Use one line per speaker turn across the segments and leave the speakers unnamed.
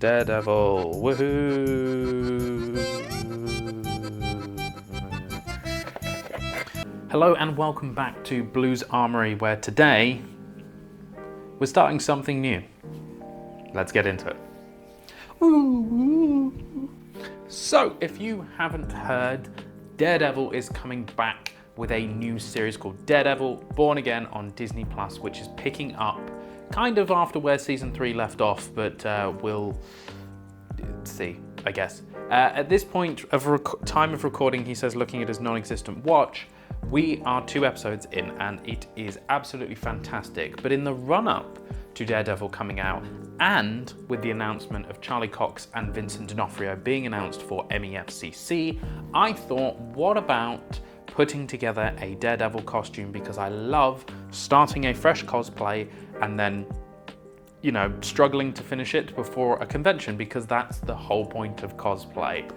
Daredevil, woohoo! Hello and welcome back to Blues Armory, where today we're starting something new. Let's get into it. So, if you haven't heard, Daredevil is coming back with a new series called Daredevil Born Again on Disney+, which is picking up kind of after where season 3 left off, but we'll see, I guess. At this point of time of recording, he says, looking at his non-existent watch, we are 2 episodes in and it is absolutely fantastic. But in the run-up to Daredevil coming out, and with the announcement of Charlie Cox and Vincent D'Onofrio being announced for MEFCC, I thought, what about putting together a Daredevil costume, because I love starting a fresh cosplay and then, you know, struggling to finish it before a convention, because that's the whole point of cosplay.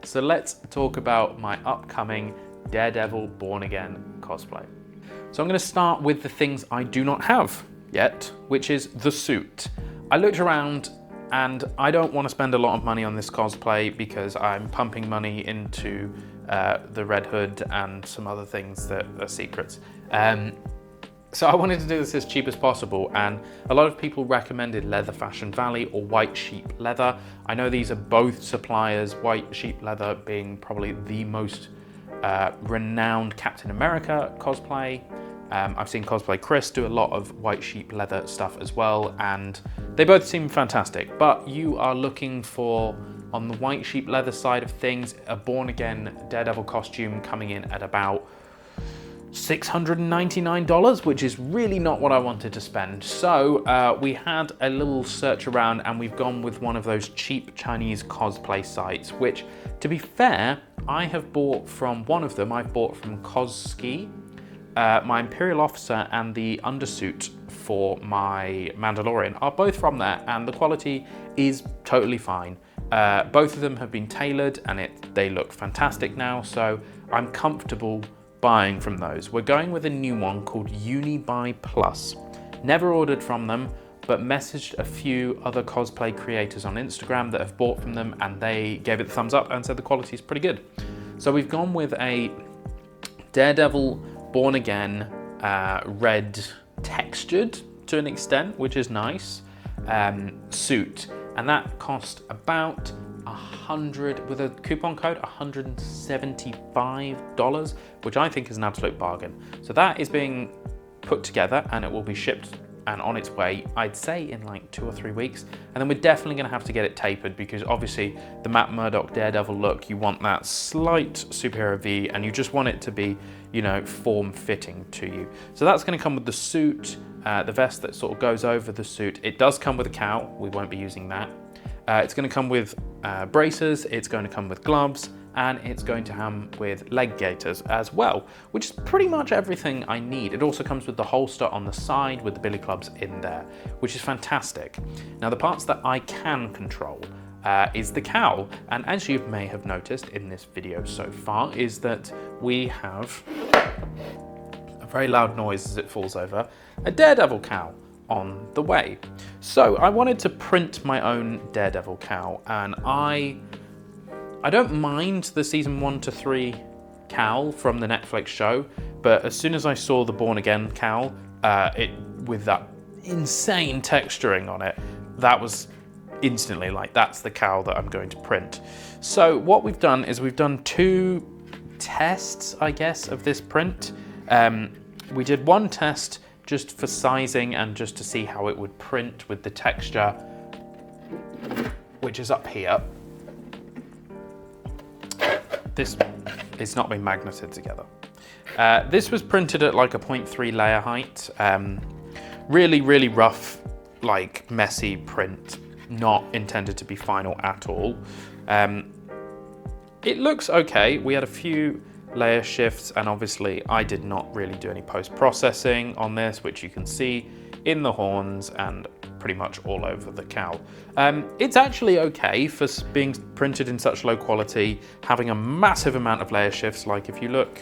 So let's talk about my upcoming Daredevil Born Again cosplay. So I'm going to start with the things I do not have yet, which is the suit. I looked around and I don't want to spend a lot of money on this cosplay because I'm pumping money into the Red Hood and some other things that are secrets. So I wanted to do this as cheap as possible, and a lot of people recommended Leather Fashion Valley or White Sheep Leather. I know these are both suppliers, White Sheep Leather being probably the most renowned Captain America cosplay. I've seen Cosplay Chris do a lot of White Sheep Leather stuff as well, and they both seem fantastic. But you are looking for, on the White Sheep Leather side of things, a Born Again Daredevil costume coming in at about $699, which is really not what I wanted to spend. So we had a little search around and we've gone with one of those cheap Chinese cosplay sites, which, to be fair, I have bought from one of them. I've bought from Cosski, my Imperial Officer and the undersuit for my Mandalorian are both from there, and the quality is totally fine. Both of them have been tailored and they look fantastic now, so I'm comfortable buying from those. We're going with a new one called Unibuy Plus. Never ordered from them, but messaged a few other cosplay creators on Instagram that have bought from them, and they gave it the thumbs up and said the quality is pretty good. So we've gone with a Daredevil Born Again red textured to an extent, which is nice, suit, and that cost about $100, with a coupon code, $175, which I think is an absolute bargain. So that is being put together and it will be shipped and on its way, I'd say, in like 2 or 3 weeks. And then we're definitely going to have to get it tapered, because obviously the Matt Murdock Daredevil look, you want that slight superhero V, and you just want it to be, you know, form-fitting to you. So that's going to come with the suit, the vest that sort of goes over the suit. It does come with a cowl. We won't be using that. It's going to come with braces, it's going to come with gloves, and it's going to come with leg gaiters as well, which is pretty much everything I need. It also comes with the holster on the side with the billy clubs in there, which is fantastic. Now, the parts that I can control is the cowl, and as you may have noticed in this video so far, is that we have a very loud noise as it falls over, a Daredevil cowl on the way. So I wanted to print my own Daredevil cowl, and I don't mind the season 1 to 3 cowl from the Netflix show, but as soon as I saw the Born Again cowl, with that insane texturing on it, that was instantly like, that's the cowl that I'm going to print. So what we've done is we've done 2 tests, I guess, of this print. We did one test just for sizing and just to see how it would print with the texture, which is up here. This is not been magneted together. This was printed at like a 0.3 layer height. Really, really rough, like messy print, not intended to be final at all. It looks okay. We had a few layer shifts, and obviously I did not really do any post-processing on this, which you can see in the horns and pretty much all over the cowl. It's actually okay for being printed in such low quality, having a massive amount of layer shifts. Like if you look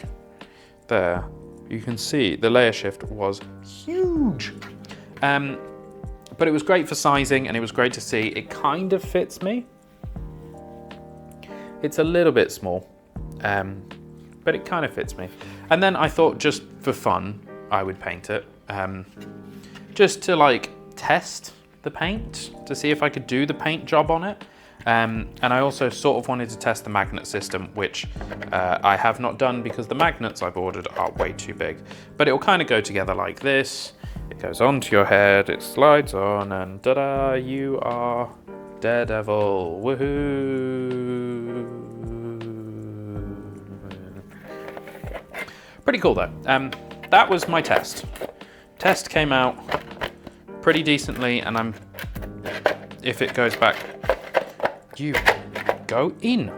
there, you can see the layer shift was huge. But it was great for sizing, and it was great to see it kind of fits me. It's a little bit small, but it kind of fits me. And then I thought, just for fun, I would paint it, just to like test the paint, to see if I could do the paint job on it. And I also sort of wanted to test the magnet system, which I have not done because the magnets I've ordered are way too big. But it will kind of go together like this. It goes onto your head, it slides on, and ta-da, you are Daredevil. Woohoo! Pretty cool though. That was my test. Test came out pretty decently, and if it goes back, you go in.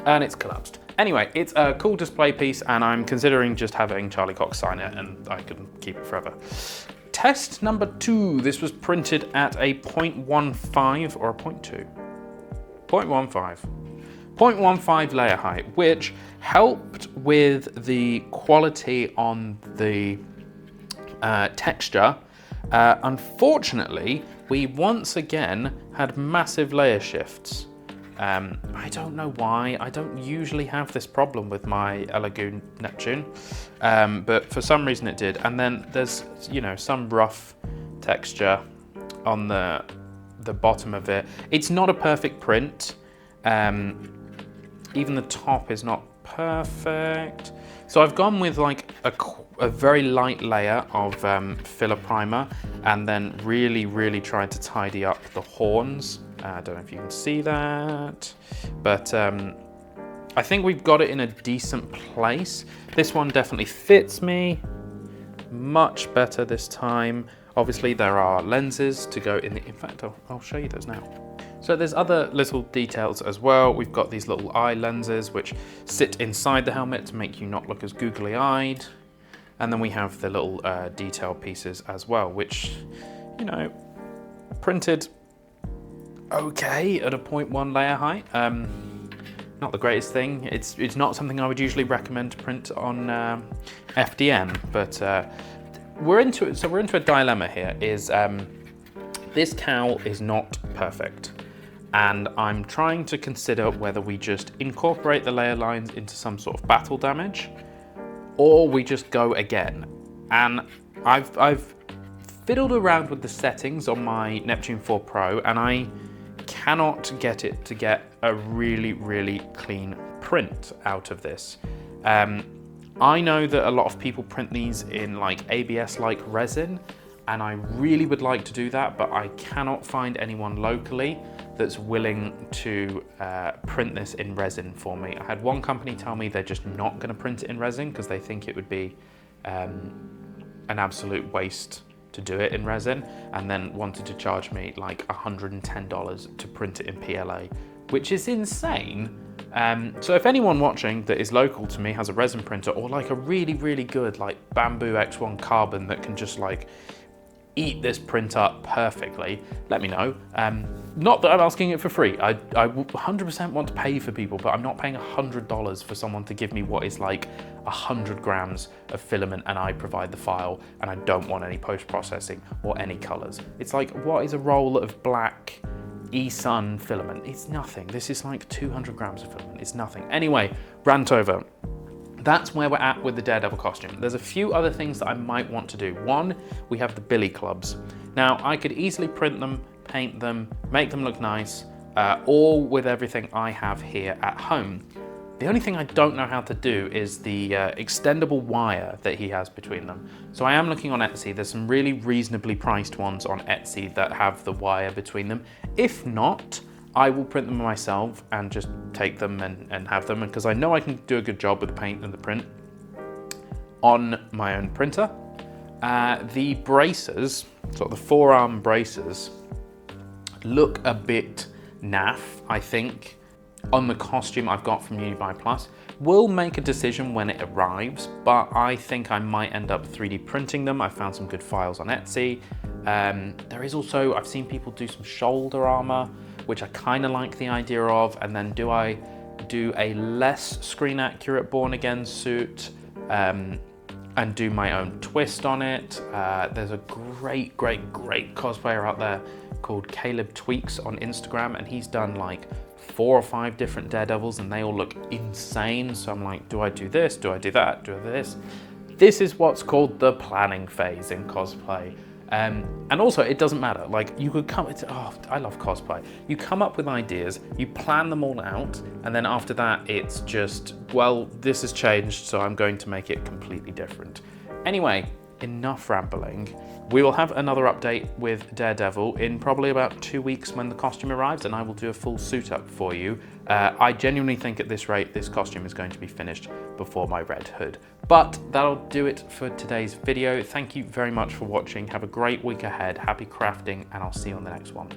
And it's collapsed. Anyway, it's a cool display piece, and I'm considering just having Charlie Cox sign it, and I can keep it forever. Test number 2. This was printed at a 0.15 or a 0.2? 0.15. 0.15 layer height, which helped with the quality on the texture. Unfortunately, we once again had massive layer shifts. I don't know why. I don't usually have this problem with my Elegoo Neptune, but for some reason it did. And then there's, you know, some rough texture on the bottom of it. It's not a perfect print. Even the top is not perfect. So I've gone with like a very light layer of filler primer, and then really tried to tidy up the horns. I don't know if you can see that, but I think we've got it in a decent place. This one definitely fits me much better this time. Obviously there are lenses to go in fact, I'll show you those now. So there's other little details as well. We've got these little eye lenses which sit inside the helmet to make you not look as googly-eyed. And then we have the little detail pieces as well, which, you know, printed okay at a 0.1 layer height. Not the greatest thing. It's not something I would usually recommend to print on FDM, but we're into it. So we're into a dilemma here. This cowl is not perfect, and I'm trying to consider whether we just incorporate the layer lines into some sort of battle damage, or we just go again. And I've fiddled around with the settings on my Neptune 4 Pro, and I cannot get it to get a really clean print out of this. I know that a lot of people print these in like ABS-like resin, and I really would like to do that, but I cannot find anyone locally that's willing to print this in resin for me. I had one company tell me they're just not going to print it in resin because they think it would be an absolute waste to do it in resin, and then wanted to charge me like $110 to print it in PLA, which is insane. So if anyone watching that is local to me has a resin printer, or like a really good like Bamboo X1 carbon that can just like eat this print up perfectly, let me know. Not that I'm asking it for free. I 100% want to pay for people, but I'm not paying $100 for someone to give me what is like 100 grams of filament, and I provide the file, and I don't want any post-processing or any colors. It's like, what is a roll of black eSun filament? It's nothing. This is like 200 grams of filament. It's nothing. Anyway, rant over. That's where we're at with the Daredevil costume. There's a few other things that I might want to do. One, we have the billy clubs. Now, I could easily print them, paint them, make them look nice, all with everything I have here at home. The only thing I don't know how to do is the extendable wire that he has between them. So I am looking on Etsy. There's some really reasonably priced ones on Etsy that have the wire between them. If not, I will print them myself and just take them and have them, because I know I can do a good job with the paint and the print on my own printer. The braces, sort of the forearm braces, look a bit naff, I think, on the costume I've got from Unibuy Plus. We'll make a decision when it arrives, but I think I might end up 3D printing them. I found some good files on Etsy. There is also, I've seen people do some shoulder armor, which I kind of like the idea of, and then do I do a less screen accurate Born Again suit and do my own twist on it. There's a great cosplayer out there called Caleb Tweaks on Instagram, and he's done like 4 or 5 different Daredevils and they all look insane. So I'm like, do I do this? Do I do that? Do I do this? This is what's called the planning phase in cosplay. And also, it doesn't matter. Like, you could come, I love cosplay. You come up with ideas, you plan them all out, and then after that, it's just, well, this has changed, so I'm going to make it completely different. Anyway, enough rambling. We will have another update with Daredevil in probably about 2 weeks when the costume arrives, and I will do a full suit up for you. I genuinely think at this rate, this costume is going to be finished before my red hood. But that'll do it for today's video. Thank you very much for watching. Have a great week ahead. Happy crafting, and I'll see you on the next one.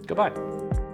Goodbye.